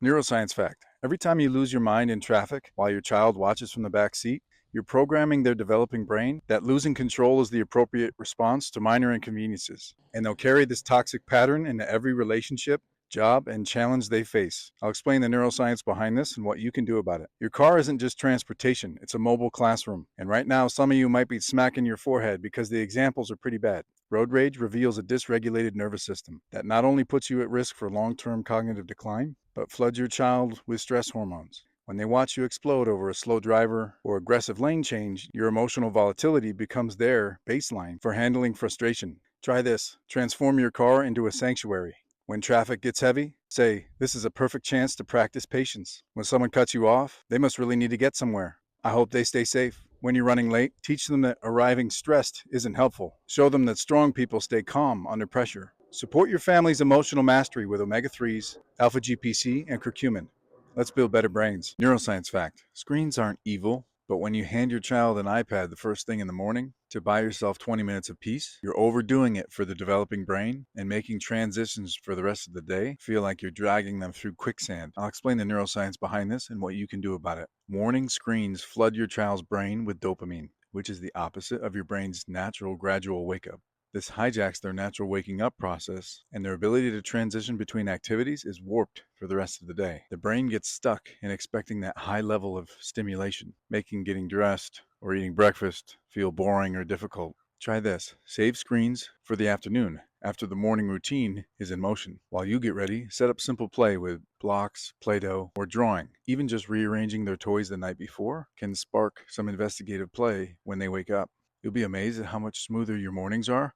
Neuroscience fact. Every time you lose your mind in traffic while your child watches from the back seat, you're programming their developing brain that losing control is the appropriate response to minor inconveniences. And they'll carry this toxic pattern into every relationship, job, and challenge they face. I'll explain the neuroscience behind this and what you can do about it. Your car isn't just transportation, it's a mobile classroom. And right now, some of you might be smacking your forehead because the examples are pretty bad. Road rage reveals a dysregulated nervous system that not only puts you at risk for long-term cognitive decline, but floods your child with stress hormones. When they watch you explode over a slow driver or aggressive lane change, your emotional volatility becomes their baseline for handling frustration. Try this. Transform your car into a sanctuary. When traffic gets heavy, say, "This is a perfect chance to practice patience." When someone cuts you off, they must really need to get somewhere. I hope they stay safe. When you're running late, teach them that arriving stressed isn't helpful. Show them that strong people stay calm under pressure. Support your family's emotional mastery with omega-3s, alpha-GPC, and curcumin. Let's build better brains. Neuroscience fact. Screens aren't evil, but when you hand your child an iPad the first thing in the morning to buy yourself 20 minutes of peace, you're overdoing it for the developing brain and making transitions for the rest of the day feel like you're dragging them through quicksand. I'll explain the neuroscience behind this and what you can do about it. Morning screens flood your child's brain with dopamine, which is the opposite of your brain's natural gradual wake up. This hijacks their natural waking up process, and their ability to transition between activities is warped for the rest of the day. The brain gets stuck in expecting that high level of stimulation, making getting dressed or eating breakfast feel boring or difficult. Try this. Save screens for the afternoon, after the morning routine is in motion. While you get ready, set up simple play with blocks, Play-Doh, or drawing. Even just rearranging their toys the night before can spark some investigative play when they wake up. You'll be amazed at how much smoother your mornings are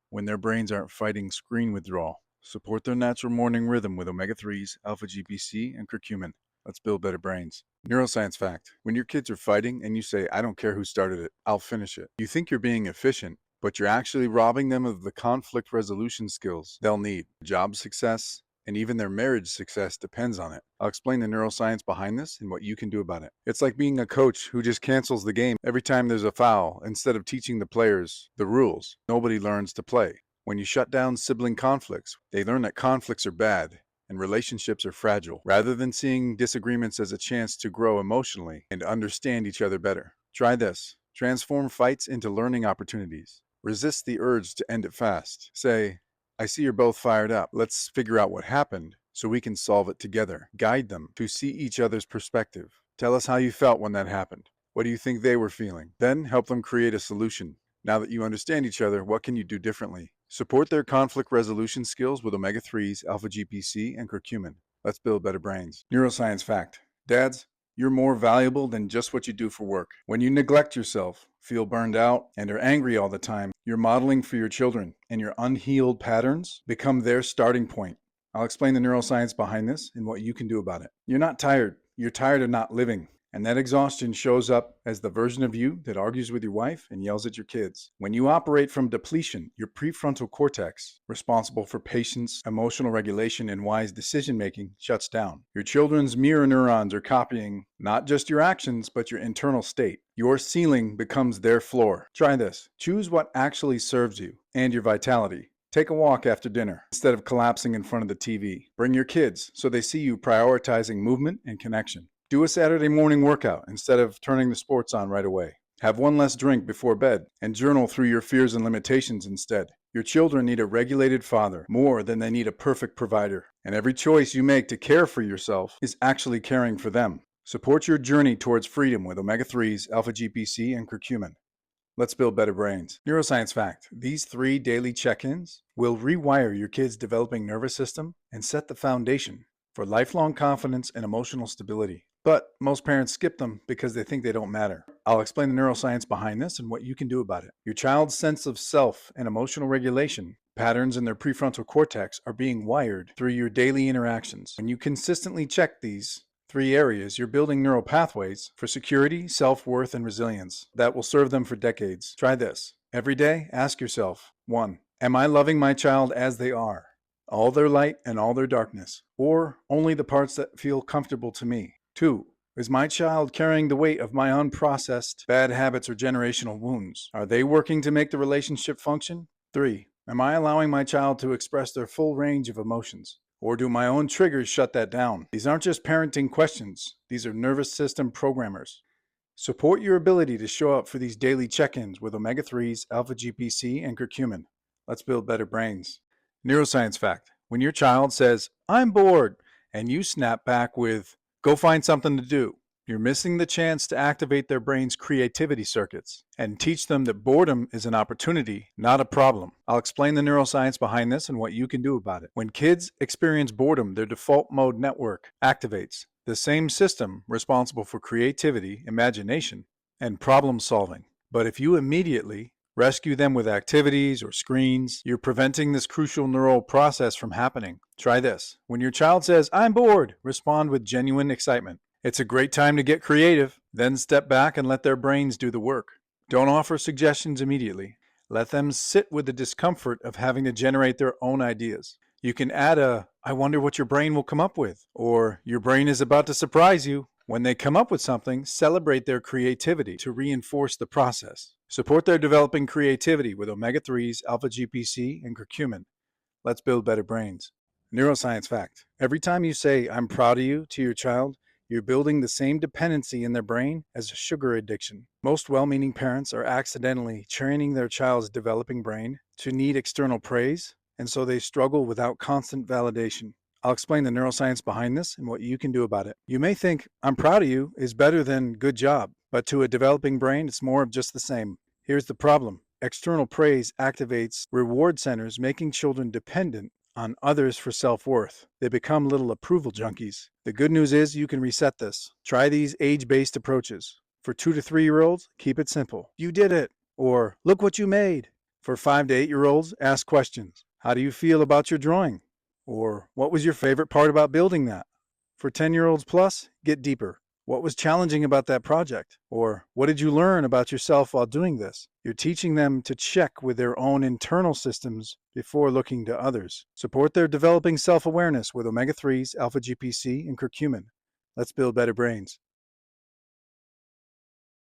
when their brains aren't fighting screen withdrawal. Support their natural morning rhythm with omega-3s, alpha-GPC, and curcumin. Let's build better brains. Neuroscience fact. When your kids are fighting and you say, "I don't care who started it, I'll finish it," you think you're being efficient, but you're actually robbing them of the conflict resolution skills they'll need. Job success, and even their marriage success depends on it. I'll explain the neuroscience behind this and what you can do about it. It's like being a coach who just cancels the game every time there's a foul instead of teaching the players the rules. Nobody learns to play. When you shut down sibling conflicts, they learn that conflicts are bad and relationships are fragile, rather than seeing disagreements as a chance to grow emotionally and understand each other better. Try this. Transform fights into learning opportunities. Resist the urge to end it fast. Say, "I see you're both fired up. Let's figure out what happened so we can solve it together." Guide them to see each other's perspective. Tell us how you felt when that happened. What do you think they were feeling? Then help them create a solution. Now that you understand each other, what can you do differently? Support their conflict resolution skills with omega-3s, alpha-GPC, and curcumin. Let's build better brains. Neuroscience fact. Dads, you're more valuable than just what you do for work. When you neglect yourself, feel burned out, and are angry all the time, you're modeling for your children, and your unhealed patterns become their starting point. I'll explain the neuroscience behind this and what you can do about it. You're not tired. You're tired of not living. And that exhaustion shows up as the version of you that argues with your wife and yells at your kids. When you operate from depletion, your prefrontal cortex, responsible for patience, emotional regulation, and wise decision making, shuts down. Your children's mirror neurons are copying not just your actions, but your internal state. Your ceiling becomes their floor. Try this. Choose what actually serves you and your vitality. Take a walk after dinner instead of collapsing in front of the TV. Bring your kids so they see you prioritizing movement and connection. Do a Saturday morning workout instead of turning the sports on right away. Have one less drink before bed and journal through your fears and limitations instead. Your children need a regulated father more than they need a perfect provider. And every choice you make to care for yourself is actually caring for them. Support your journey towards freedom with omega-3s, alpha-GPC, and curcumin. Let's build better brains. Neuroscience fact. These 3 daily check-ins will rewire your kid's developing nervous system and set the foundation for lifelong confidence and emotional stability. But most parents skip them because they think they don't matter. I'll explain the neuroscience behind this and what you can do about it. Your child's sense of self and emotional regulation patterns in their prefrontal cortex are being wired through your daily interactions. When you consistently check these 3 areas, you're building neural pathways for security, self-worth, and resilience that will serve them for decades. Try this. Every day, ask yourself, 1. Am I loving my child as they are? All their light and all their darkness, or only the parts that feel comfortable to me? 2. Is my child carrying the weight of my unprocessed bad habits or generational wounds? Are they working to make the relationship function? 3. Am I allowing my child to express their full range of emotions? Or do my own triggers shut that down? These aren't just parenting questions, these are nervous system programmers. Support your ability to show up for these daily check-ins with omega-3s, alpha-GPC, and curcumin. Let's build better brains. Neuroscience fact: when your child says, "I'm bored," and you snap back with, "Go find something to do," you're missing the chance to activate their brain's creativity circuits and teach them that boredom is an opportunity, not a problem. I'll explain the neuroscience behind this and what you can do about it. When kids experience boredom, their default mode network activates, the same system responsible for creativity, imagination, and problem solving. But if you immediately rescue them with activities or screens, you're preventing this crucial neural process from happening. Try this. When your child says, "I'm bored," respond with genuine excitement. It's a great time to get creative. Then step back and let their brains do the work. Don't offer suggestions immediately. Let them sit with the discomfort of having to generate their own ideas. You can add a, "I wonder what your brain will come up with," or "Your brain is about to surprise you." When they come up with something, celebrate their creativity to reinforce the process. Support their developing creativity with omega-3s, alpha-GPC, and curcumin. Let's build better brains. Neuroscience fact: every time you say, "I'm proud of you" to your child, you're building the same dependency in their brain as a sugar addiction. Most well-meaning parents are accidentally training their child's developing brain to need external praise, and so they struggle without constant validation. I'll explain the neuroscience behind this and what you can do about it. You may think, "I'm proud of you" is better than "good job," but to a developing brain, it's more of just the same. Here's the problem. External praise activates reward centers, making children dependent on others for self-worth. They become little approval junkies. The good news is you can reset this. Try these age-based approaches. For 2 to 3-year-olds, keep it simple. "You did it," or "Look what you made." For 5 to 8-year-olds, ask questions. "How do you feel about your drawing?" Or "What was your favorite part about building that?" For 10-year-olds plus, get deeper. "What was challenging about that project?" Or "What did you learn about yourself while doing this?" You're teaching them to check with their own internal systems before looking to others. Support their developing self-awareness with omega-3s, alpha-GPC, and curcumin. Let's build better brains.